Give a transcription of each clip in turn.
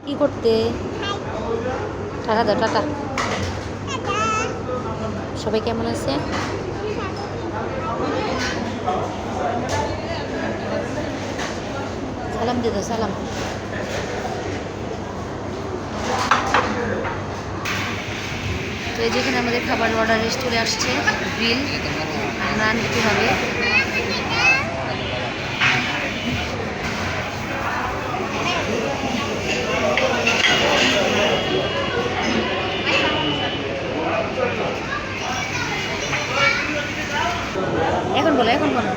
কি করতে? টাটা দাও, টাটা। সবাই কেমন আছে? সালাম দিয়ে দাও, সালাম। তো এই যেখানে আমাদের খাবার অর্ডার চলে আসছে, গ্রিল আর নান দিতে হবে। এখন বলো, এখন বলো।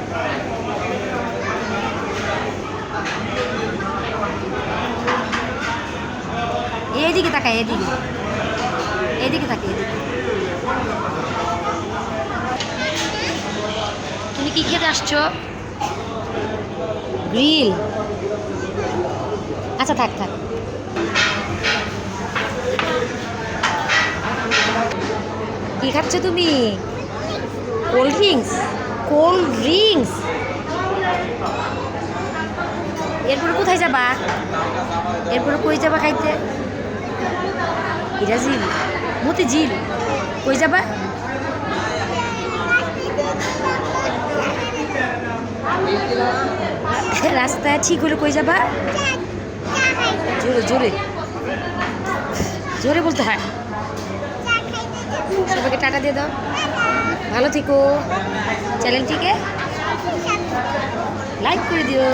এইদিকে তাকাই, এদিকে এদিকে তাকাই, এদিকে। তুমি কি খেতে আসছো? গ্রিল। আচ্ছা, থাক থাক। কি খাচ্ছ তুমি? Cold drinks? Cold drinks? এরপরে কোথায় যাবা? এরপরে কই যাবা খাইতে? হিরা ঝিল, মতি ঝিল, কই যাবা? রাস্তায় ঠিক হলে কই যাবা? জোরে জোরে জোরে বলতে হয়। সবাইকে টাটা দিয়ে দাও। ভালো থেকো। চ্যানেলটিকে লাইক করে দিও।